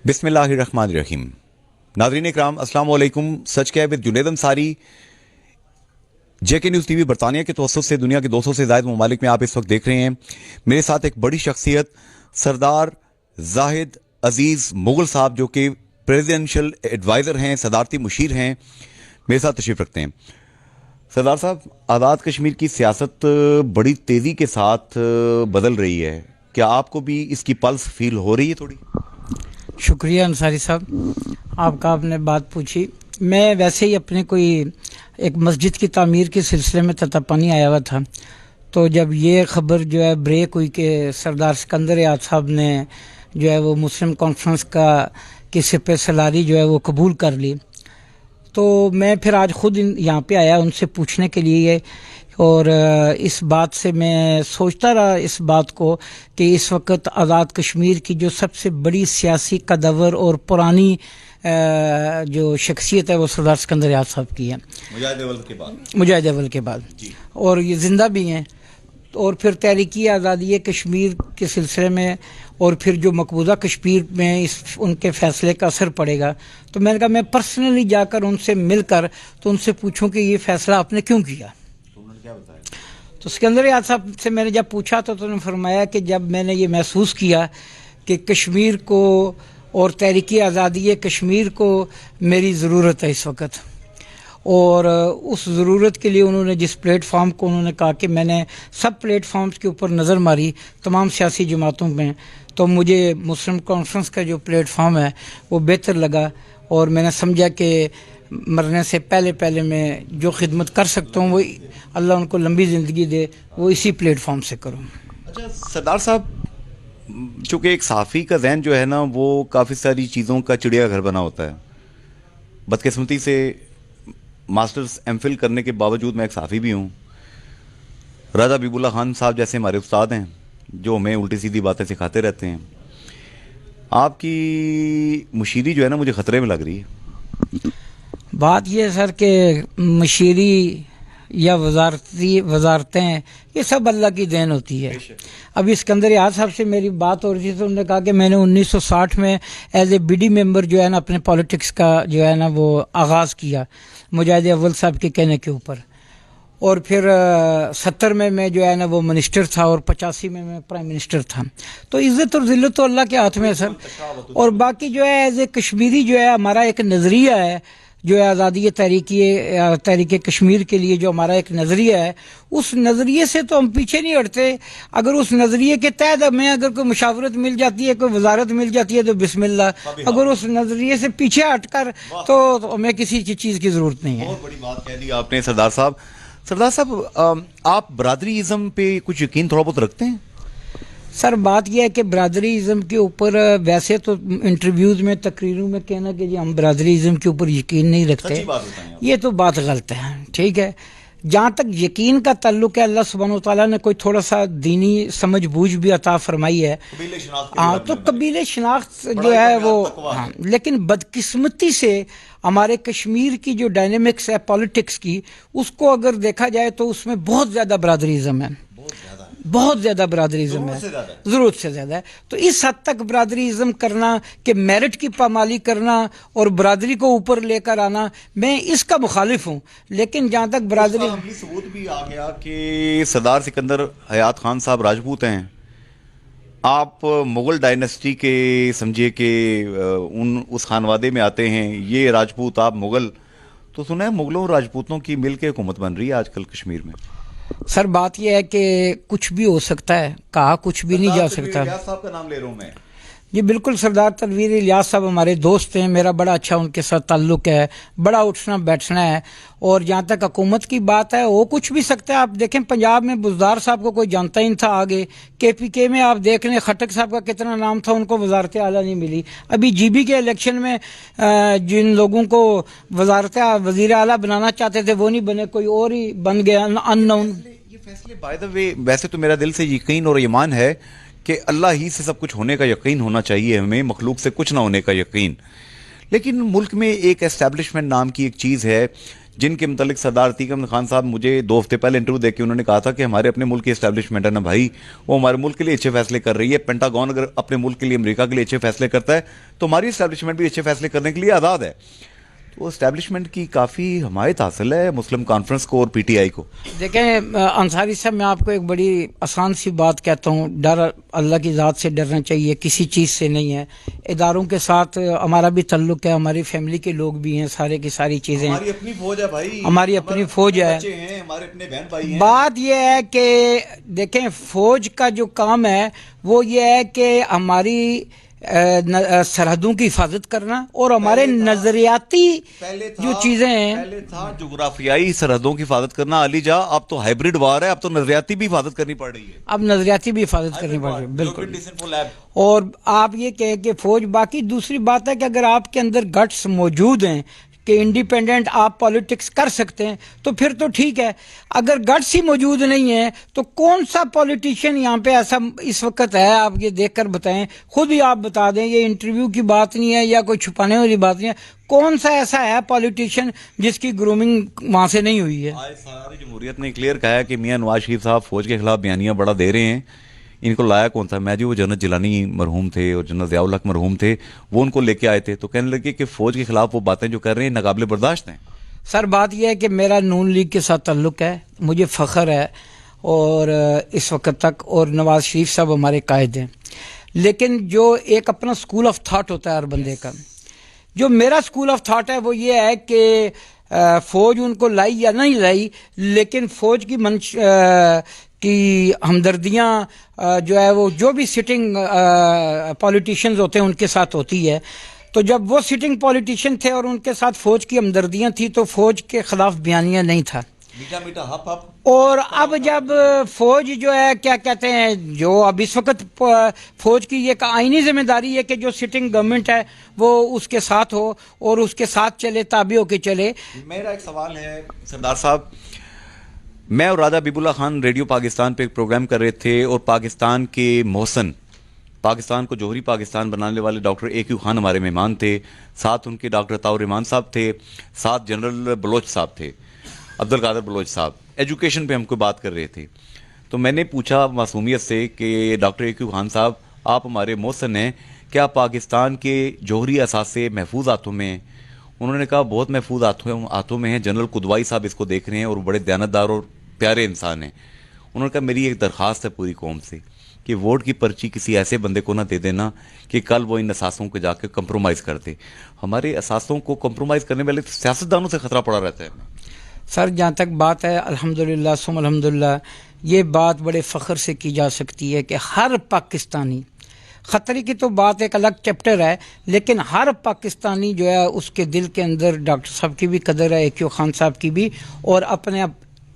बिस्मिल्लाहिर्रहमानिर्रहीम। नाज़रीन इकराम अस्सलाम वालेकुम। सच क्या है with Junaid Ansari, JK news TV बरतानिया के तवस्सुत से दुनिया के 200 से ज़ायद ममालिक में आप इस वक्त देख रहे हैं। मेरे साथ एक बड़ी शख्सियत सरदार जाहिद अजीज़ मुगल साहब, जो कि प्रेसिडेंशियल एडवाइज़र हैं, सदारती मुशीर हैं, मेरे साथ तशरीफ़ रखते हैं। सरदार साहब, आज़ाद कश्मीर की सियासत बड़ी तेज़ी के साथ बदल रही है, क्या आपको भी इसकी पल्स फील हो रही है थोड़ी? शुक्रिया अंसारी साहब, आपने बात पूछी। मैं वैसे ही अपने कोई एक मस्जिद की तामीर के सिलसिले में ततापानी आया हुआ था, तो जब ये ख़बर जो है ब्रेक हुई कि सरदार सिकंदर याद साहब ने जो है वो मुस्लिम कॉन्फ्रेंस का की सिपह सलारी जो है वो कबूल कर ली, तो मैं फिर आज ख़ुद यहाँ पे आया उनसे पूछने के लिए। और इस बात से मैं सोचता रहा इस बात को कि इस वक्त आज़ाद कश्मीर की जो सबसे बड़ी सियासी कदवर और पुरानी जो शख्सियत है वो सरदार सिकंदर याद साहब की है, मुजाहिद अव्वल के बाद और ये ज़िंदा भी हैं। और फिर तहरीकी आज़ादी कश्मीर के सिलसिले में और फिर जो मकबूजा कश्मीर में इस उनके फ़ैसले का असर पड़ेगा, तो मैंने कहा मैं पर्सनली जाकर उनसे मिलकर तो उनसे पूछूं कि ये फ़ैसला आपने क्यों किया। तो सिकंदर याद साहब से मैंने जब पूछा तो उन्होंने फरमाया कि जब मैंने ये महसूस किया कि कश्मीर को और तहरीकी आज़ादी कश्मीर को मेरी ज़रूरत है इस वक्त, और उस ज़रूरत के लिए उन्होंने जिस प्लेटफॉर्म को उन्होंने कहा कि मैंने सब प्लेटफॉर्म्स के ऊपर नज़र मारी तमाम सियासी जमातों में, तो मुझे मुस्लिम कॉन्फ्रेंस का जो प्लेटफॉर्म है वो बेहतर लगा, और मैंने समझा कि मरने से पहले मैं जो खिदमत कर सकता हूँ वो अल्लाह उनको लंबी ज़िंदगी दे, वो इसी प्लेटफॉर्म से करूँ। अच्छा सरदार साहब, चूँकि एक सहाफ़ी का जहन जो है ना वो काफ़ी सारी चीज़ों का चिड़ियाघर बना होता है। बदकिस्मती से मास्टर्स एमफिल करने के बावजूद मैं एक सहाफ़ी भी हूँ। राजा हबीबुल्लाह खान साहब जैसे हमारे उस्ताद हैं जो हमें उल्टी सीधी बातें सिखाते रहते हैं। आपकी मुशीरी जो है ना मुझे ख़तरे में लग रही है। बात यह है सर कि मशीरी या वजारतें ये सब अल्लाह की देन होती है। अभी सिकंदर याद साहब से मेरी बात हो रही थी तो उन्होंने कहा कि मैंने 1960 में एज ए बीडी मेंबर जो है ना अपने पॉलिटिक्स का जो है ना वो आगाज़ किया मुजाहिद अव्वल साहब के कहने के ऊपर, और फिर 70 में मैं जो है ना वो मिनिस्टर था और 85 में मैं प्राइम मिनिस्टर था। तो इज़्ज़त और ज़िल्लत तो अल्लाह के हाथ में है सर। और बाकी जो है एज ए कश्मीरी जो है हमारा एक नज़रिया है जो है आज़ादी तहरीक कश्मीर के लिए जो हमारा एक नज़रिया है, उस नज़रिए से तो हम पीछे नहीं हटते। अगर उस नज़रिए के तहत हमें अगर कोई मुशावरत मिल जाती है, कोई वजारत मिल जाती है तो बिस्मिल्लाह, अगर उस नज़रिए से पीछे हटकर तो हमें किसी चीज़ की ज़रूरत नहीं है। बहुत बड़ी बात कह दी आपने सरदार साहब। सरदार साहब, आप बरादरीज़म पे कुछ यकीन थोड़ा बहुत रखते हैं? सर बात यह है कि बरादरीज़म के ऊपर वैसे तो इंटरव्यूज़ में तकरीरों में कहना कि जी हम बरादरीज़म के ऊपर यकीन नहीं रखते, ये तो बात गलत है। ठीक है, जहाँ तक यकीन का ताल्लुक है, अल्लाह सुब्हानहू तआला ने कोई थोड़ा सा दीनी समझ बूझ भी अता फरमाई है। हाँ, तो कबीले शनाख्त जो है वो हाँ, लेकिन बदकिस्मती से हमारे कश्मीर की जो डायनेमिक्स है पॉलिटिक्स की, उसको अगर देखा जाए तो उसमें बहुत ज़्यादा बरादरीज़म है, बहुत ज़्यादा बरादरीज़म है, ज़रूरत से ज़्यादा है। तो इस हद तक बरादरीज़म करना कि मेरिट की पामाली करना और बरादरी को ऊपर लेकर आना, मैं इसका मुखालिफ हूँ। लेकिन जहाँ तक बरादरी सबूत भी आ गया कि सरदार सिकंदर हयात खान साहब राजपूत हैं, आप मुग़ल डायनेस्टी के समझिए कि उस खानवादे में आते हैं, ये राजपूत आप मुग़ल, तो सुना है मुग़लों और राजपूतों की मिल के हुकूमत बन रही है आजकल कश्मीर में। सर बात यह है कि कुछ भी हो सकता है, कहा कुछ भी नहीं जा सकता। साहब का नाम ले रहा हूं मैं। जी बिल्कुल, सरदार तनवीर इलियास साहब हमारे दोस्त हैं, मेरा बड़ा अच्छा उनके साथ ताल्लुक़ है, बड़ा उठना बैठना है। और जहाँ तक हुकूमत की बात है वो कुछ भी सकता है। आप देखें पंजाब में बुज़दार साहब को कोई जानता ही नहीं था, आगे KPK में आप देख लें खट्टक साहब का कितना नाम था, उनको वजारत आला नहीं मिली। अभी GB के इलेक्शन में जिन लोगों को वज़ीर आला बनाना चाहते थे वो नहीं बने, कोई और ही बन गया अननोन। ये फैसले बाय द वे, वैसे तो मेरा दिल से यकीन और ईमान है कि अल्लाह ही से सब कुछ होने का यकीन होना चाहिए, हमें मखलूक से कुछ ना होने का यकीन। लेकिन मुल्क में एक एस्टैब्लिशमेंट नाम की एक चीज़ है جن کے متعلق سردار عتیق احمد خان صاحب مجھے 2 ہفتے پہلے انٹرویو دے کے انہوں نے کہا تھا کہ ہمارے اپنے ملک کی اسٹیبلشمنٹ ہے نا بھائی، وہ ہمارے ملک کے لیے اچھے فیصلے کر رہی ہے. پینٹاگون اگر اپنے ملک کے لیے، امریکہ کے لیے اچھے فیصلے کرتا ہے تو ہماری اسٹیبلشمنٹ بھی اچھے فیصلے کرنے کے لیے آزاد ہے. تو اسٹیبلشمنٹ کی کافی حمایت حاصل ہے مسلم کانفرنس کو اور پی ٹی آئی کو. دیکھیں انصاری صاحب، میں آپ کو ایک بڑی آسان سی بات کہتا ہوں. ڈر اللہ کی ذات سے ڈرنا چاہیے، کسی چیز سے نہیں ہے. اداروں کے ساتھ ہمارا بھی تعلق ہے، ہماری فیملی کے لوگ بھی ہیں، سارے کی ساری چیزیں. ہماری اپنی فوج ہے بھائی، ہماری اپنی فوج ہے. ہمارے اپنے بہن بھائی ہیں. بات یہ ہے کہ دیکھیں فوج کا جو کام ہے وہ یہ ہے کہ ہماری سرحدوں کی حفاظت کرنا اور ہمارے نظریاتی جو چیزیں ہیں. پہلے تھا جغرافیائی سرحدوں کی حفاظت کرنا علی جا، اب تو ہائبرڈ وار ہے، اب تو نظریاتی بھی حفاظت کرنی پڑ رہی ہے. اب نظریاتی بھی حفاظت کرنی پڑ رہی ہے، بالکل. اور آپ یہ کہیں کہ فوج، باقی دوسری بات ہے کہ اگر آپ کے اندر گٹس موجود ہیں کہ انڈیپینڈنٹ آپ پالیٹکس کر سکتے ہیں تو پھر تو ٹھیک ہے. اگر گٹس ہی موجود نہیں ہیں تو کون سا پولیٹیشین یہاں پہ ایسا اس وقت ہے؟ آپ یہ دیکھ کر بتائیں، خود ہی آپ بتا دیں. یہ انٹرویو کی بات نہیں ہے یا کوئی چھپانے والی بات نہیں ہے. کون سا ایسا ہے پولیٹیشین جس کی گرومنگ وہاں سے نہیں ہوئی ہے؟ آج ساری جمہوریت نے کلیئر کہا ہے کہ میاں نواز شریف صاحب فوج کے خلاف بیانیاں بڑا دے رہے ہیں. ان کو لایا کون تھا؟ میں جی وہ جنرل جیلانی مرحوم تھے اور جنرل ضیاء الحق مرحوم تھے، وہ ان کو لے کے آئے تھے تو کہنے لگے کہ فوج کے خلاف وہ باتیں جو کر رہے ہیں ناقابل برداشت ہیں. سر بات یہ ہے کہ میرا نون لیگ کے ساتھ تعلق ہے، مجھے فخر ہے اور اس وقت تک، اور نواز شریف صاحب ہمارے قائد ہیں. لیکن جو ایک اپنا سکول آف تھاٹ ہوتا ہے ہر بندے کا، جو میرا سکول آف تھاٹ ہے وہ یہ ہے کہ فوج ان کو لائی یا نہیں لائی، لیکن فوج کی ہمدردیاں جو ہے وہ جو بھی سٹنگ پولیٹیشینز ہوتے ہیں ان کے ساتھ ہوتی ہے. تو جب وہ سٹنگ پولیٹیشین تھے اور ان کے ساتھ فوج کی ہمدردیاں تھیں تو فوج کے خلاف بیانیاں نہیں تھا. میٹھا میٹھا ہپ ہپ. اور اب جب فوج جو ہے کیا کہتے ہیں، جو اب اس وقت فوج کی ایک آئینی ذمہ داری ہے کہ جو سٹنگ گورنمنٹ ہے وہ اس کے ساتھ ہو اور اس کے ساتھ چلے، تابع ہو کے چلے. میرا ایک سوال ہے سردار صاحب، میں اور راجہ حبیب اللہ خان ریڈیو پاکستان پہ ایک پروگرام کر رہے تھے اور پاکستان کے محسن، پاکستان کو جوہری پاکستان بنانے والے ڈاکٹر اے کیو خان ہمارے مہمان تھے، ساتھ ان کے ڈاکٹر عطاء الرحمان صاحب تھے، ساتھ جنرل بلوچ صاحب تھے، عبد القادر بلوچ صاحب. ایجوکیشن پہ ہم کو بات کر رہے تھے تو میں نے پوچھا معصومیت سے کہ ڈاکٹر اے کیو خان صاحب آپ ہمارے محسن ہیں، کیا پاکستان کے جوہری اثاثے محفوظ ہاتھوں میں ہیں؟ انہوں نے کہا بہت محفوظ ہاتھوں میں ہیں. جنرل قدوائی صاحب اس کو دیکھ رہے ہیں اور بڑے دیانتدار اور پیارے انسان ہیں. انہوں نے کہا میری ایک درخواست ہے پوری قوم سے کہ ووٹ کی پرچی کسی ایسے بندے کو نہ دے دینا کہ کل وہ ان اثاثوں کو جا کے کمپرومائز کر دے. ہمارے اثاثوں کو کمپرومائز کرنے والے سیاستدانوں سے خطرہ پڑا رہتا ہے. سر جہاں تک بات ہے، الحمدللہ ثم الحمدللہ، یہ بات بڑے فخر سے کی جا سکتی ہے کہ ہر پاکستانی، خطرے کی تو بات ایک الگ چیپٹر ہے، لیکن ہر پاکستانی جو ہے اس کے دل کے اندر ڈاکٹر صاحب کی بھی قدر ہے، اے کیو خان صاحب کی بھی، اور اپنے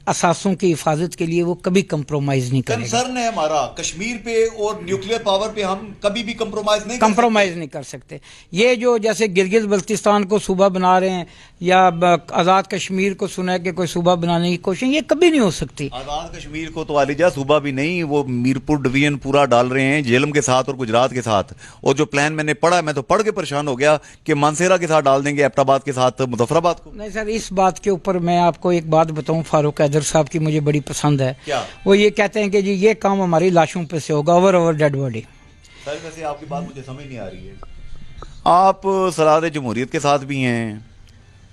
اثاثوں کی حفاظت کے لیے وہ کبھی کمپرومائز نہیں کرے گا. کنسرن ہے ہمارا کشمیر پہ اور نیوکلیر پاور پہ، ہم کبھی بھی کمپرومائز نہیں کر سکتے. یہ جو جیسے گلگت بلتستان کو صوبہ بنا رہے ہیں یا آزاد کشمیر کو سنا ہے کہ کوئی صوبہ بنانے کی کوشش، یہ کبھی نہیں ہو سکتی. آزاد کشمیر کو تو علی جا صوبہ بھی نہیں، وہ میرپور ڈویژن پورا ڈال رہے ہیں جیلم کے ساتھ اور گجرات کے ساتھ. اور جو پلان میں نے پڑھا، میں تو پڑھ کے پریشان ہو گیا کہ مانسیرا کے ساتھ ڈال دیں گے، ایبٹ آباد کے ساتھ مظفر آباد کو. نہیں سر، اس بات کے اوپر میں آپ کو ایک بات بتاؤں، فاروق حیدر صاحب کی مجھے بڑی پسند ہے. کیا؟ وہ یہ کہتے ہیں کہ جی یہ کام ہماری لاشوں پہ سے ہوگا، اوور ڈیڈ باڈی. سر ویسے آپ کی بات مجھے سمجھ نہیں آ رہی ہے. آپ سراد جمہوریت کے ساتھ بھی ہیں،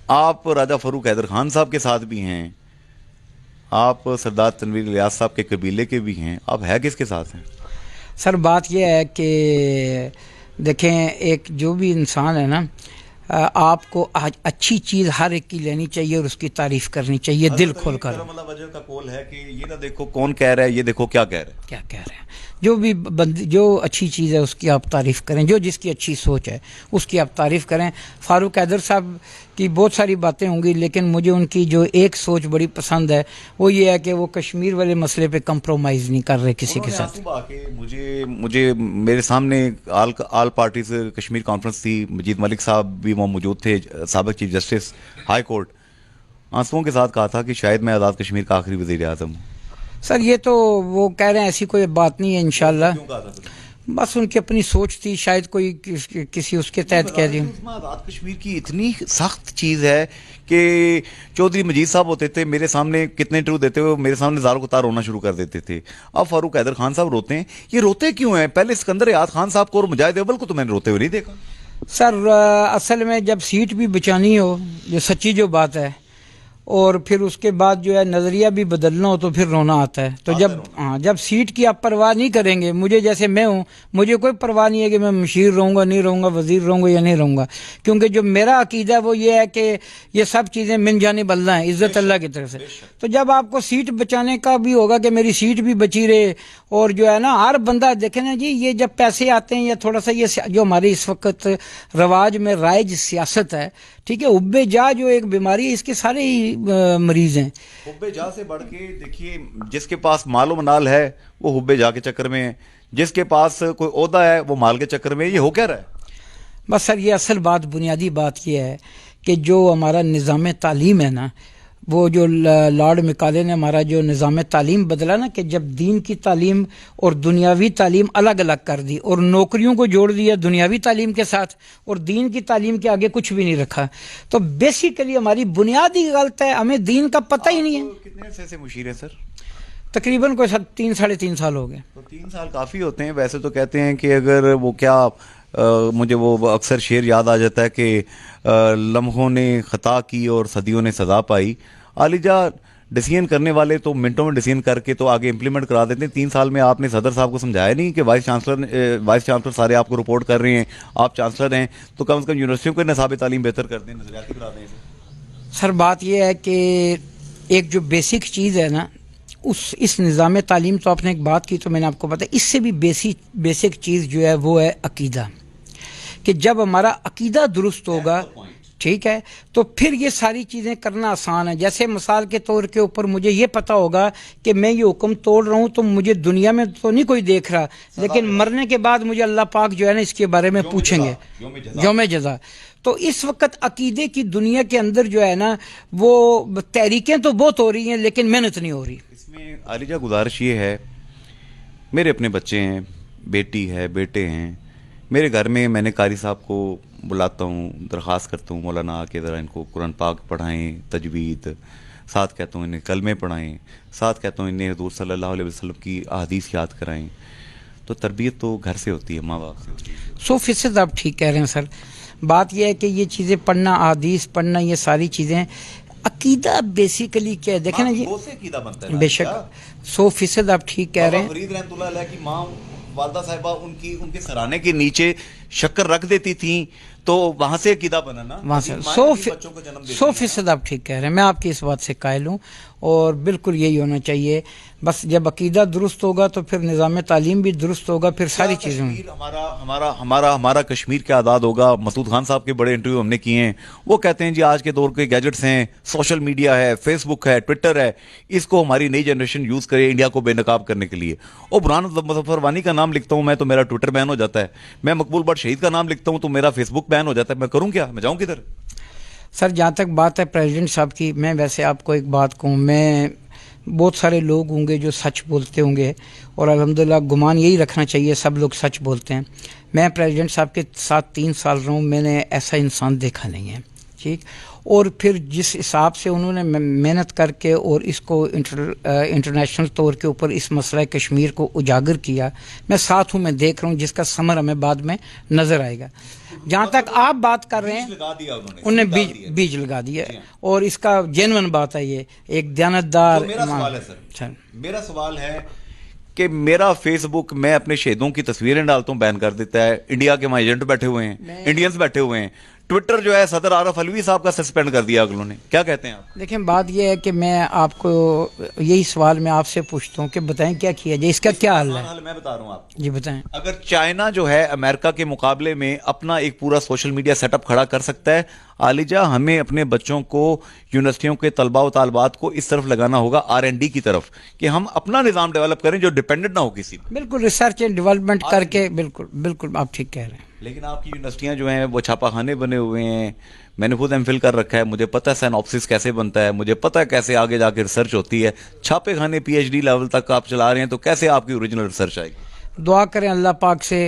آپ راجہ فاروق حیدر خان صاحب کے ساتھ بھی ہیں، آپ سردار تنویر الیاس صاحب کے قبیلے کے بھی ہیں، آپ ہے کس کے ساتھ ہیں؟ سر بات یہ ہے کہ دیکھیں، ایک جو بھی انسان ہے نا، آپ کو اچھی چیز ہر ایک کی لینی چاہیے اور اس کی تعریف کرنی چاہیے دل کھول کر. کرم اللہ وجہ کا قول ہے کہ یہ نہ دیکھو کون کہہ رہا ہے، یہ دیکھو کیا کہہ رہا ہے. کیا کہہ رہے ہیں. جو بھی جو اچھی چیز ہے اس کی آپ تعریف کریں، جو جس کی اچھی سوچ ہے اس کی آپ تعریف کریں. فاروق حیدر صاحب کی بہت ساری باتیں ہوں گی، لیکن مجھے ان کی جو ایک سوچ بڑی پسند ہے وہ یہ ہے کہ وہ کشمیر والے مسئلے پہ کمپرومائز نہیں کر رہے کسی کے ساتھ. مجھے میرے سامنے آل پارٹیز کشمیر کانفرنس تھی، مجید ملک صاحب بھی وہاں موجود تھے، سابق چیف جسٹس ہائی کورٹ، آنسوؤں کے ساتھ کہا تھا کہ شاید میں آزاد کشمیر کا آخری وزیر اعظم ہوں. سر یہ تو وہ کہہ رہے ہیں، ایسی کوئی بات نہیں ہے انشاءاللہ. बस उनकी अपनी सोच थी, शायद कोई किसी उसके तहत कह दी। उसमें आज़ाद कश्मीर की इतनी सख्त चीज़ है कि चौधरी मजीद साहब होते थे, मेरे सामने कितने इंटरव्यू देते हुए मेरे सामने ज़ारो कतार रोना शुरू कर देते थे। अब फारूक हैदर खान साहब रोते हैं, ये रोते क्यों हैं? पहले सिकंदर याद खान साहब को और मुजाहिद अव्वल को तो मैंने रोते हुए नहीं देखा। सर असल में जब सीट भी बचानी हो, जो सच्ची जो बात है, और फिर उसके बाद जो है नज़रिया भी बदलना हो, तो फिर रोना आता है। तो जब सीट की आप परवाह नहीं करेंगे, मुझे जैसे मैं हूँ, मुझे कोई परवाह नहीं है कि मैं मशीर रहूँगा नहीं रहूँगा, वज़ीर रहूँगा या नहीं रहूँगा, क्योंकि जो मेरा अकीदा है वो ये है कि ये सब चीज़ें मिन जानिब अल्लाह हैं, इज़्ज़त अल्लाह की तरफ से। तो जब आपको सीट बचाने का भी होगा कि मेरी सीट भी बची रहे, और जो है ना हर बंदा देखे ना जी, ये जब पैसे आते हैं या थोड़ा सा ये जो हमारी इस वक्त रवाज में राइज सियासत है, ठीक है, हुब्बे जा जो एक बीमारी है, इसके सारे ही मरीज हैं। हुब्बे जा से बढ़ के देखिए, जिसके पास मालो मनाल है वो हुब्बे जा के चक्कर में है, जिसके पास कोई ओहदा है वो माल के चक्कर में। ये हो क्या रहा है? बस सर ये असल बात, बुनियादी बात ये है कि जो हमारा निज़ाम तालीम है ना, वो जो लॉर्ड मिकाले ने हमारा जो निज़ाम तालीम बदला ना, कि जब दीन की तालीम और दुनियावी तालीम अलग अलग कर दी और नौकरियों को जोड़ दिया दुनियावी तालीम के साथ, और दीन की तालीम के आगे कुछ भी नहीं रखा, तो बेसिकली हमारी बुनियादी गलत है, हमें दीन का पता ही नहीं है। कितने से मुशीर है सर? तकरीबन कोई 3 साढ़े 3 साल हो गए। तो 3 साल काफ़ी होते हैं। वैसे तो कहते हैं कि अगर वो क्या मुझे वो अक्सर शेर याद आ जाता है कि लम्हों ने खता की और सदियों ने सज़ा पाई। आलिजा, डिसीजन करने वाले तो मिनटों में डिसीजन करके तो आगे इम्प्लीमेंट करा देते हैं। 3 साल में आपने सदर साहब को समझाया नहीं कि वाइस चांसलर सारे आपको रिपोर्ट कर रहे हैं, आप चांसलर हैं, तो कम से कम यूनिवर्सिटियों को निसाब तालीम बेहतर कर दें, नजरियाती करा दें। सर बात यह है कि एक जो बेसिक चीज़ है ना, इस निज़ाम तालीम, तो आपने एक बात की तो मैंने आपको बताया, इससे भी बेसिक चीज़ जो है वो है अकीदा, कि जब हमारा अकीदा दुरुस्त होगा, ठीक है, तो फिर ये सारी चीज़ें करना आसान है। जैसे मिसाल के तौर के ऊपर मुझे ये पता होगा कि मैं ये हुक्म तोड़ रहा हूँ, तो मुझे दुनिया में तो नहीं कोई देख रहा, लेकिन मरने के बाद मुझे अल्लाह पाक जो है ना इसके बारे में पूछेंगे, यौम जज़ा। तो इस वक्त अकीदे की दुनिया के अंदर जो है ना, वो तहरीकें तो बहुत हो रही हैं, लेकिन मेहनत नहीं हो रही। इसमें आलिजा गुजारिश ये है, मेरे अपने बच्चे हैं, बेटी है, बेटे हैं, मेरे घर में मैंने कारी साहब को बुलाता हूँ, दरख्वास्त करता हूँ, मौलाना आके ज़रा इनको कुरान पाक पढ़ाएं, तजवीद, साथ कहता हूँ इन्हें कलमे पढ़ाएं, साथ कहता हूँ इन्हें हुज़ूर सल्लल्लाहु अलैहि वसल्लम की अहादीस याद कराएं। तो तरबियत तो घर से होती है, माँ बाप से होती है। 100% आप ठीक कह रहे हैं सर। बात यह है कि ये चीज़ें पढ़ना, अहादीस पढ़ना, ये सारी चीज़ें, अकीदा बेसिकली क्या है, देखें ना जी, बेशक 100% आप ठीक कह रहे हैं। फरीद रहमतुल्लाह अलैह की माँ वालदा साहिबा उनके सराने के नीचे शक्कर रख देती थी, तो वहां से अकीदा बना ना, वहां से 100% आप ठीक कह रहे हैं। मैं आपकी इस बात से कायल हूँ, और बिल्कुल यही होना चाहिए। बस जब अकीदा दुरुस्त होगा तो फिर निज़ाम तालीम भी दुरुस्त होगा, फिर सारी चीज़ें होंगी। हमारा कश्मीर क्या आज़ाद होगा। मसूद खान साहब के बड़े इंटरव्यू हमने किए हैं, वो कहते हैं जी आज के दौर के गैजेट्स हैं, सोशल मीडिया है, फेसबुक है, ट्विटर है, इसको हमारी नई जनरेशन यूज़ करे इंडिया को बेनकाब करने के लिए। और बुरहान मुज़फ़्फ़र वानी का नाम लिखता हूँ मैं तो मेरा ट्विटर बैन हो जाता है, मैं मकबूल बट शहीद का नाम लिखता हूँ तो मेरा फेसबुक बैन हो जाता है। मैं करूँ क्या? मैं जाऊँ किधर? सर जहाँ तक बात है प्रेसिडेंट साहब की, मैं वैसे आपको एक बात कहूँ, मैं बहुत सारे लोग होंगे जो सच बोलते होंगे, और अल्हम्दुलिल्लाह गुमान यही रखना चाहिए, सब लोग सच बोलते हैं। मैं प्रेसिडेंट साहब के साथ 3 साल रहा हूँ, मैंने ऐसा इंसान देखा नहीं है, ठीक। और फिर जिस हिसाब से उन्होंने मेहनत करके और इसको इंटरनेशनल तौर के ऊपर इस मसला कश्मीर को उजागर किया, मैं साथ हूँ, मैं देख रहा हूँ, जिसका समर हमें बाद में नज़र आएगा। जहाँ तक आप बात कर रहे हैं, उन्होंने बीज लगा दिया, और इसका जेन्युइन बात है, ये एक दयानतदार। मेरा सवाल है कि मेरा फेसबुक, मैं अपने शहीदों की तस्वीरें डालता हूँ, बैन कर देता है। इंडिया के वहाँ एजेंट बैठे हुए हैं, इंडियंस बैठे हुए हैं। ट्विटर जो है सदर आरफ अलवी साहब का सस्पेंड कर दिया अगलों ने, क्या कहते हैं आप? देखिए बात यह है कि मैं आपको यही सवाल मैं आपसे पूछता हूँ कि बताएं क्या किया जाए, इसका क्या हल है? मैं बता रहा हूँ आपको, जी बताएं। अगर चाइना जो है अमेरिका के मुकाबले में अपना एक पूरा सोशल मीडिया सेटअप खड़ा कर सकता है, आलिजा हमें अपने बच्चों को, यूनिवर्सिटियों के तलबा व तालबात को इस तरफ लगाना होगा, R&D की तरफ, कि हम अपना निज़ाम डेवलप करें जो डिपेंडेंट ना हो किसी पर। बिल्कुल रिसर्च एंड डेवलपमेंट करके, बिल्कुल बिल्कुल आप ठीक कह रहे हैं। लेकिन आपकी यूनिवर्सिटियां जो हैं वो छापाखाने बने हुए हैं। मैंने खुद एमफिल कर रखा है, मुझे पता है सिनॉप्सिस कैसे बनता है, मुझे पता है कैसे आगे जाके रिसर्च होती है। छापे खाने PhD लेवल तक आप चला रहे हैं, तो कैसे आपकी ओरिजिनल रिसर्च आएगी? दुआ करें अल्लाह पाक से।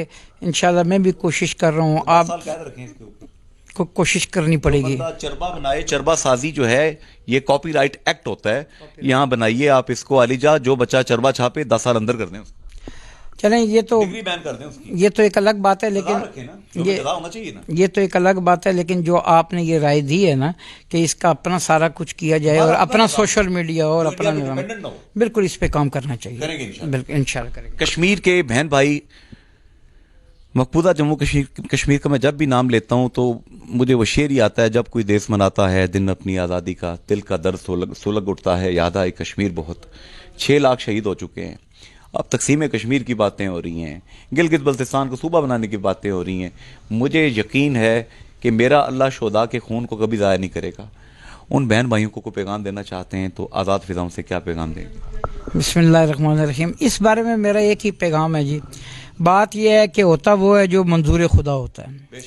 इंशाल्लाह मैं भी कोशिश कर रहा हूँ, आप कैद रखें इसके ऊपर। को कोशिश करनी पड़ेगी। बंदा चरबा बनाए, चरबा साजी जो है ये कॉपीराइट एक्ट होता है, यहाँ बनाइए आप इसको आलिजा, जो बच्चा चरबा छापे 10 साल अंदर कर दें उसको, चलें ये तो डिग्री बैन कर दें उसकी। ये तो एक अलग बात है, सजा लेकिन रखें ना, जो भी ये सजा होना चाहिए ना। ये तो एक अलग बात है, लेकिन जो आपने ये राय दी है ना कि इसका अपना सारा कुछ किया जाए और अपना सोशल मीडिया और अपना निज़ाम, डिपेंडेंट ना हो। बिल्कुल इस पे काम करना चाहिए। करेंगे इंशाल्लाह। बिल्कुल इंशाल्लाह करेंगे। कश्मीर के बहन भाई, मकबूजा जम्मू कश्मीर का मैं जब भी नाम लेता हूं तो मुझे वो शेर ही आता है, जब कोई देश मनाता है दिन अपनी आज़ादी का, दिल का दर्द सुलग उठता है, याद आए कश्मीर बहुत। 6 लाख शहीद हो चुके हैं, अब तकसीम कश्मीर की बातें हो रही हैं, गिलगित बल्तिस्तान को सूबा बनाने की बातें हो रही हैं। मुझे यकीन है कि मेरा अल्लाह शोदा के खून को कभी ज़ाया नहीं करेगा। उन बहन भाइयों को पैगाम देना चाहते हैं तो आज़ाद फिजाओं से क्या पैगाम देंगे? बिस्मिल्लाहिर्रहमानिर्रहीम। इस बारे में मेरा एक ही पैगाम है जी, बात यह है कि होता वो है जो मंजूर खुदा होता है,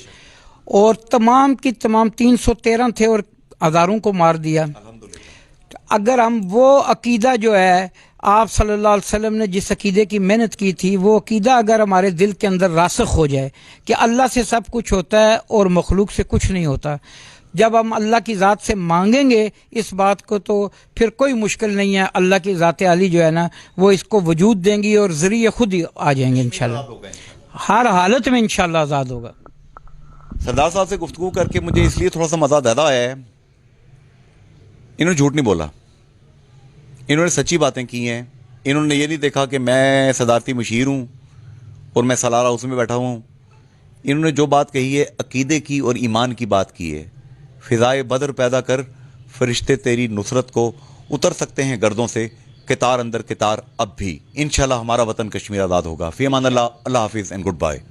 और तमाम की तमाम 313 थे और हज़ारों को मार दिया। अगर हम वो अकीदा जो है आप सल्लल्लाहु अलैहि वसल्लम ने जिस अकीदे की मेहनत की थी, वो अकीदा अगर हमारे दिल के अंदर रासख हो जाए कि अल्लाह से सब कुछ होता है और मखलूक से कुछ नहीं होता, जब हम अल्लाह की ज़ात से मांगेंगे इस बात को तो फिर कोई मुश्किल नहीं है। अल्लाह की ज़ात आली जो है ना वो इसको वजूद देंगी और ज़रिए खुद ही आ जाएंगे इंशाल्लाह। हर हालत में इंशाल्लाह आज़ाद होगा। सरदार साहब से गुफ्तगू करके मुझे इसलिए थोड़ा सा मज़ा ज़्यादा आया है, इन्होंने झूठ नहीं बोला, इन्होंने सच्ची बातें की हैं। इन्होंने ये नहीं देखा कि मैं सदारती मशीर हूँ और मैं सलारा हाउस में बैठा हूँ। इन्होंने जो बात कही है अकीदे की और ईमान की बात की है। फ़िज़ाए बदर पैदा कर, फरिश्ते तेरी नुसरत को उतर सकते हैं गर्दों से, कितार अंदर कितार अब भी। इंशाल्लाह हमारा वतन कश्मीर आज़ाद होगा। फ़ी अमान अल्लाह, अल्लाह हाफिज़ एंड गुड बाय।